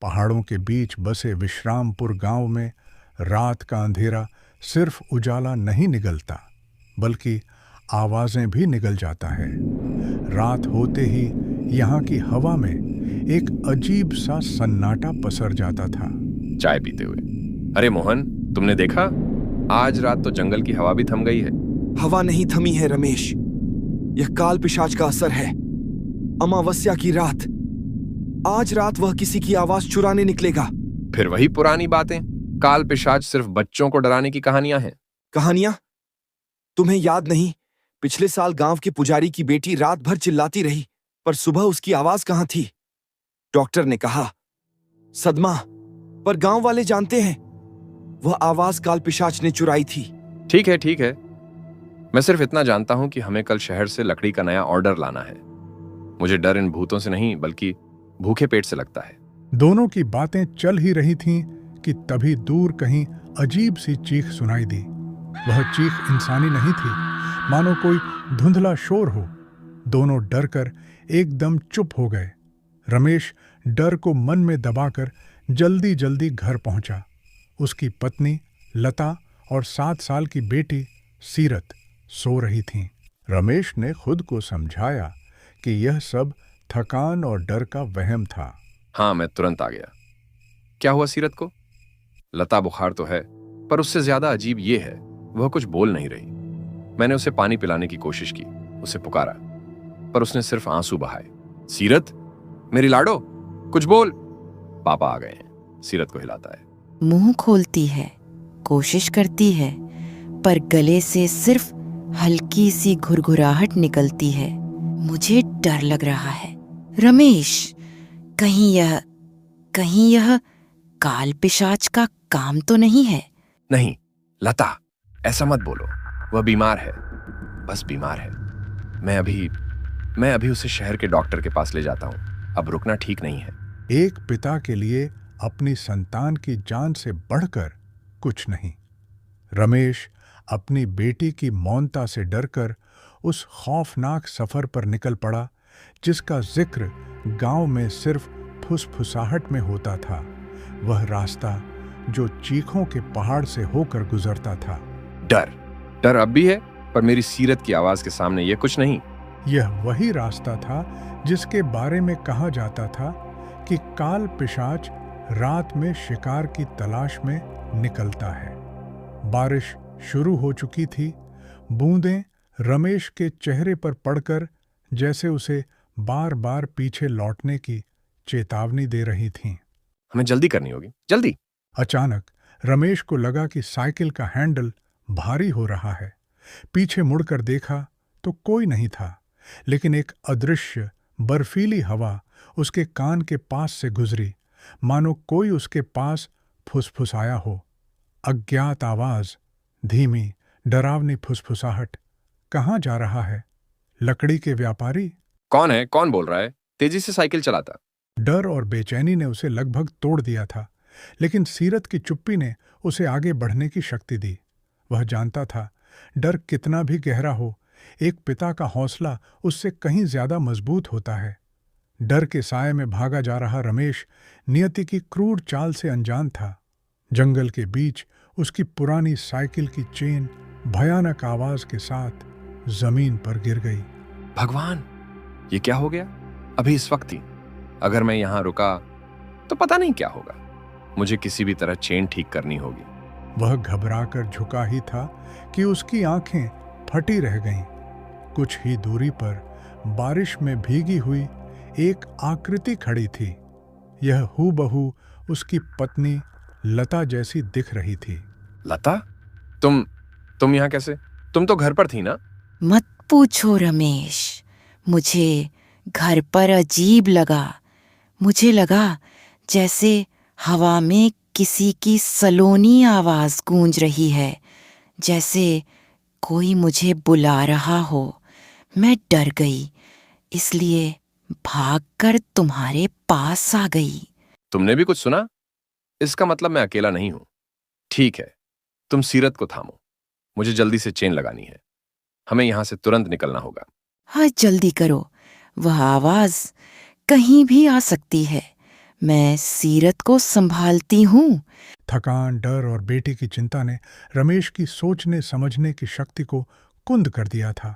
पहाड़ों के बीच बसे विश्रामपुर गांव में रात का अंधेरा सिर्फ उजाला नहीं निगलता, बल्कि आवाजें भी निगल जाता है। रात होते ही यहाँ की हवा में एक अजीब सा सन्नाटा पसर जाता था। चाय पीते हुए, अरे मोहन, तुमने देखा, आज रात तो जंगल की हवा भी थम गई है। हवा नहीं थमी है रमेश, यह काल पिशाच का असर है। अमावस्या की रात, आज रात वह किसी की आवाज चुराने निकलेगा। फिर वही पुरानी बातें, काल पिशाच सिर्फ बच्चों को डराने की कहानियां हैं। कहानियां? तुम्हें याद नहीं, पिछले साल गांव के पुजारी की बेटी रात भर चिल्लाती रही, पर सुबह उसकी आवाज कहां थी? डॉक्टर ने कहा सदमा, पर गांव वाले जानते हैं वह आवाज काल पिशाच ने चुराई थी। ठीक है, मैं सिर्फ इतना जानता हूं कि हमें कल शहर से लकड़ी का नया ऑर्डर लाना है। मुझे डर इन भूतों से नहीं, बल्कि भूखे पेट से लगता है। दोनों की बातें चल ही रही थीं कि तभी दूर कहीं अजीब सी चीख सुनाई दी। वह चीख इंसानी नहीं थी, मानो कोई धुंधला शोर हो। दोनों डरकर एकदम चुप हो गए। रमेश डर को मन में दबाकर जल्दी जल्दी घर पहुंचा। उसकी पत्नी लता और 7 साल की बेटी सीरत सो रही थीं। रमेश ने खुद को समझाया कि यह सब थकान और डर का वहम था। हाँ, मैं तुरंत आ गया। क्या हुआ सीरत को? लता बुखार तो है, पर उससे ज्यादा अजीब ये है, वह कुछ बोल नहीं रही। मैंने उसे पानी पिलाने की कोशिश की, उसे पुकारा, पर उसने सिर्फ आंसू बहाए। सीरत, मेरी लाडो, कुछ बोल। पापा आ गए हैं, सीरत को हिलाता है। मुंह खोलती है, कोशिश करती है, पर गले से सिर्फ हल्की सी घुरघुराहट निकलती है। मुझे डर लग रहा है। रमेश, कहीं यह काल पिशाच का काम तो नहीं है? नहीं लता, ऐसा मत बोलो। वह बीमार है, बस बीमार है। मैं अभी उसे शहर के डॉक्टर के पास ले जाता हूं। अब रुकना ठीक नहीं है। एक पिता के लिए अपनी संतान की जान से बढ़कर कुछ नहीं। रमेश अपनी बेटी की मौनता से डरकर उस खौफनाक सफर पर निकल पड़ा, जिसका जिक्र गांव में सिर्फ फुसफुसाहट में होता था। वह रास्ता जो चीखों के पहाड़ से होकर गुजरता था। डर अब भी है, पर मेरी सीरत की आवाज के सामने यह कुछ नहीं। यह वही रास्ता था जिसके बारे में कहा जाता था कि काल पिशाच रात में शिकार की तलाश में निकलता है। बारिश शुरू हो चुकी थी। बूंदें रमेश के चेहरे पर पड़कर जैसे उसे बार बार पीछे लौटने की चेतावनी दे रही थीं। हमें जल्दी करनी होगी, जल्दी। अचानक रमेश को लगा कि साइकिल का हैंडल भारी हो रहा है। पीछे मुड़कर देखा तो कोई नहीं था, लेकिन एक अदृश्य बर्फीली हवा उसके कान के पास से गुजरी, मानो कोई उसके पास फुसफुसाया हो। अज्ञात आवाज, धीमी डरावनी फुसफुसाहट। कहाँ जा रहा है? लकड़ी के व्यापारी? कौन है? कौन बोल रहा है? तेजी से साइकिल चलाता। डर और बेचैनी ने उसे लगभग तोड़ दिया था, लेकिन सीरत की चुप्पी ने उसे आगे बढ़ने की शक्ति दी। वह जानता था, डर कितना भी गहरा हो, एक पिता का हौसला उससे कहीं ज्यादा मजबूत होता है। डर के साए में भागा जा रहा रमेश नियति की क्रूर चाल से अनजान था। जंगल के बीच उसकी पुरानी साइकिल की चेन भयानक आवाज के साथ जमीन पर गिर गई। भगवान, ये क्या हो गया? अभी इस वक्त ही अगर मैं यहां रुका तो पता नहीं क्या होगा। मुझे किसी भी तरह चेन ठीक करनी होगी। वह घबराकर झुका ही था कि उसकी आंखें फटी रह गईं। कुछ ही दूरी पर बारिश में भीगी हुई एक आकृति खड़ी थी। यह हूबहू उसकी पत्नी लता जैसी दिख रही थी। लता, तुम यहां कैसे? तुम तो घर पर थी ना? मत पूछो रमेश, मुझे घर पर अजीब लगा। मुझे लगा जैसे हवा में किसी की सलोनी आवाज गूंज रही है, जैसे कोई मुझे बुला रहा हो। मैं डर गई, इसलिए भागकर तुम्हारे पास आ गई। तुमने भी कुछ सुना? इसका मतलब मैं अकेला नहीं हूं। ठीक है, तुम सीरत को थामो, मुझे जल्दी से चेन लगानी है। हमें यहां से तुरंत निकलना होगा। हाँ, जल्दी करो, वह आवाज कहीं भी आ सकती है। मैं सीरत को संभालती हूँ। थकान, डर और बेटी की चिंता ने रमेश की सोचने समझने की शक्ति को कुंद कर दिया था।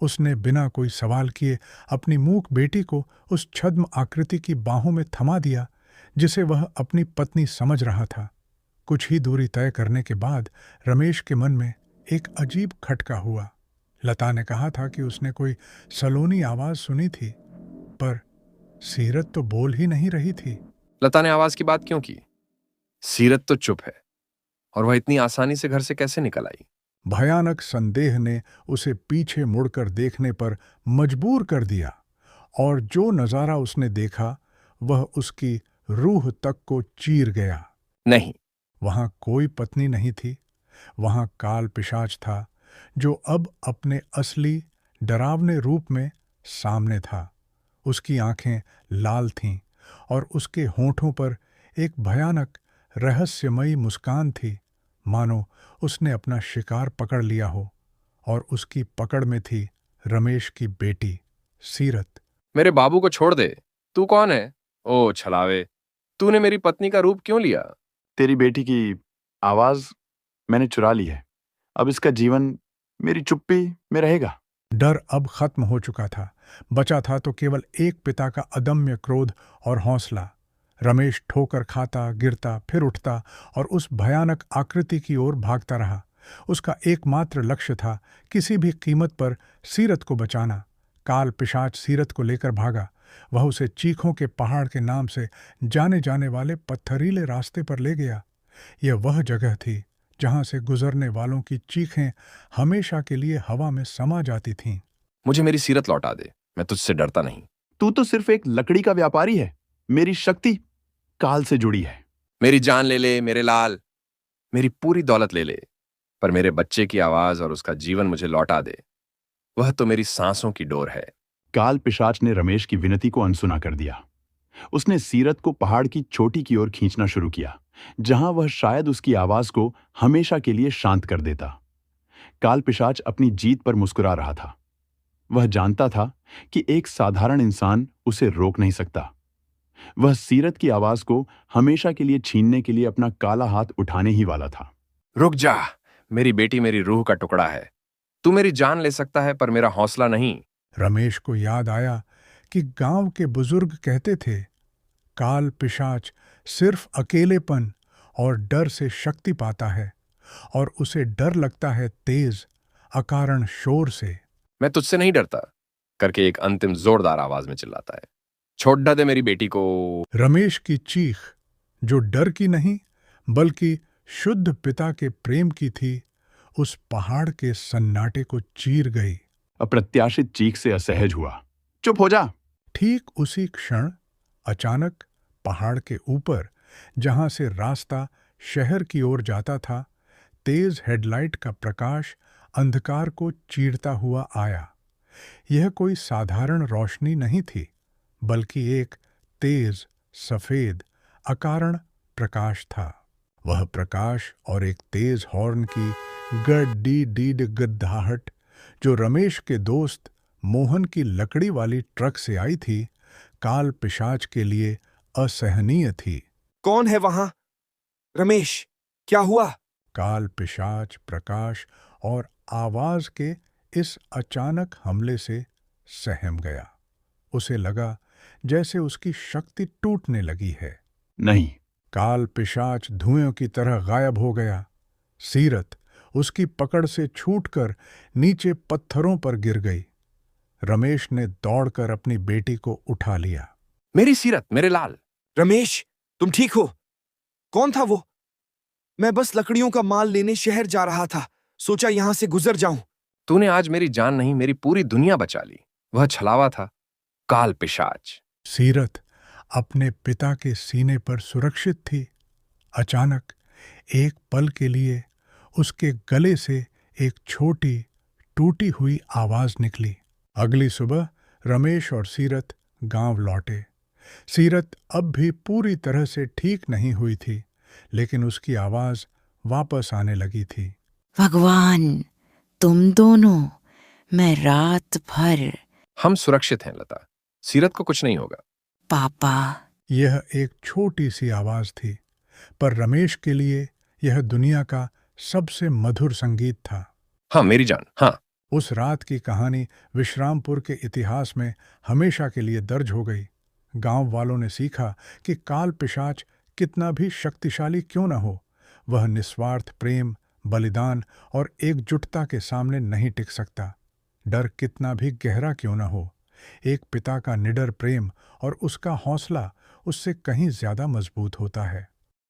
उसने बिना कोई सवाल किए अपनी मूक बेटी को उस छद्म आकृति की बाहों में थमा दिया जिसे वह अपनी पत्नी समझ रहा था। कुछ ही दूरी तय करने के बाद रमेश के मन में एक अजीब खटका हुआ। लता ने कहा था कि उसने कोई सलोनी आवाज सुनी थी, पर सीरत तो बोल ही नहीं रही थी। लता ने आवाज की बात क्यों की? सीरत तो चुप है, और वह इतनी आसानी से घर से कैसे निकल आई? भयानक संदेह ने उसे पीछे मुड़कर देखने पर मजबूर कर दिया, और जो नजारा उसने देखा वह उसकी रूह तक को चीर गया। नहीं, वहां कोई पत्नी नहीं थी। वहां काल पिशाच था, जो अब अपने असली डरावने रूप में सामने था। उसकी आंखें लाल थीं और उसके होंठों पर एक भयानक रहस्यमयी मुस्कान थी, मानो उसने अपना शिकार पकड़ लिया हो, और उसकी पकड़ में थी रमेश की बेटी सीरत। मेरे बाबू को छोड़ दे। तू कौन है? ओ छलावे, तूने मेरी पत्नी का रूप क्यों लिया? तेरी बेटी की आवाज मैंने चुरा ली है। अब इसका जीवन मेरी चुप्पी में रहेगा। डर अब खत्म हो चुका था। बचा था तो केवल एक पिता का अदम्य क्रोध और हौसला। रमेश ठोकर खाता, गिरता, फिर उठता और उस भयानक आकृति की ओर भागता रहा। उसका एकमात्र लक्ष्य था किसी भी कीमत पर सीरत को बचाना। काल पिशाच सीरत को लेकर भागा। वह उसे चीखों के पहाड़ के नाम से जाने जाने वाले पत्थरीले रास्ते पर ले गया। यह वह जगह थी जहां से गुजरने वालों की चीखें हमेशा के लिए हवा में समा जाती थीं। मुझे मेरी सीरत लौटा दे, मैं तुझसे डरता नहीं। तू तो सिर्फ एक लकड़ी का व्यापारी है। मेरी शक्ति काल से जुड़ी है। मेरी जान ले ले मेरे लाल, मेरी पूरी दौलत ले ले, पर मेरे बच्चे की आवाज और उसका जीवन मुझे लौटा दे। वह तो मेरी सांसों की डोर है। काल पिशाच ने रमेश की विनती को अनसुना कर दिया। उसने सीरत को पहाड़ की चोटी की ओर खींचना शुरू किया, जहां वह शायद उसकी आवाज को हमेशा के लिए शांत कर देता। काल पिशाच अपनी जीत पर मुस्कुरा रहा था। वह जानता था कि एक साधारण इंसान उसे रोक नहीं सकता। वह सीरत की आवाज को हमेशा के लिए छीनने के लिए अपना काला हाथ उठाने ही वाला था। रुक जा, मेरी बेटी मेरी रूह का टुकड़ा है। तू मेरी जान ले सकता है, पर मेरा हौसला नहीं। रमेश को याद आया कि गांव के बुजुर्ग कहते थे, काल पिशाच सिर्फ अकेलेपन और डर से शक्ति पाता है, और उसे डर लगता है तेज अकारण शोर से। मैं तुझसे नहीं डरता, करके एक अंतिम जोरदार आवाज में चिल्लाता है। छोड़ दे मेरी बेटी को। रमेश की चीख, जो डर की नहीं बल्कि शुद्ध पिता के प्रेम की थी, उस पहाड़ के सन्नाटे को चीर गई। अप्रत्याशित चीख से असहज हुआ। चुप हो जा। ठीक उसी क्षण अचानक पहाड़ के ऊपर, जहां से रास्ता शहर की ओर जाता था, तेज हेडलाइट का प्रकाश अंधकार को चीरता हुआ आया। यह कोई साधारण रोशनी नहीं थी, बल्कि एक तेज सफेद अकारण प्रकाश था। वह प्रकाश और एक तेज हॉर्न की गड्डी गद्दाहट, जो रमेश के दोस्त मोहन की लकड़ी वाली ट्रक से आई थी, काल पिशाच के लिए असहनीय थी। कौन है वहां? रमेश, क्या हुआ? काल पिशाच प्रकाश और आवाज के इस अचानक हमले से सहम गया। उसे लगा जैसे उसकी शक्ति टूटने लगी है। नहीं। काल पिशाच धुएं की तरह गायब हो गया। सीरत उसकी पकड़ से छूटकर नीचे पत्थरों पर गिर गई। रमेश ने दौड़कर अपनी बेटी को उठा लिया। मेरी सीरत, मेरे लाल। रमेश, तुम ठीक हो? कौन था वो? मैं बस लकड़ियों का माल लेने शहर जा रहा था, सोचा यहां से गुजर जाऊं। तूने आज मेरी जान नहीं, मेरी पूरी दुनिया बचा ली। वह छलावा था, काल पिशाच। सीरत अपने पिता के सीने पर सुरक्षित थी। अचानक एक पल के लिए उसके गले से एक छोटी टूटी हुई आवाज निकली। अगली सुबह रमेश और सीरत गांव लौटे। सीरत अब भी पूरी तरह से ठीक नहीं हुई थी, लेकिन उसकी आवाज वापस आने लगी थी। भगवान, तुम दोनों, मैं रात भर। हम सुरक्षित हैं लता, सीरत को कुछ नहीं होगा। पापा, यह एक छोटी सी आवाज थी, पर रमेश के लिए यह दुनिया का सबसे मधुर संगीत था। हाँ मेरी जान, हाँ। उस रात की कहानी विश्रामपुर के इतिहास में हमेशा के लिए दर्ज हो गई। गांव वालों ने सीखा कि काल पिशाच कितना भी शक्तिशाली क्यों न हो, वह निस्वार्थ प्रेम, बलिदान और एकजुटता के सामने नहीं टिक सकता। डर कितना भी गहरा क्यों न हो, एक पिता का निडर प्रेम और उसका हौसला उससे कहीं ज्यादा मजबूत होता है।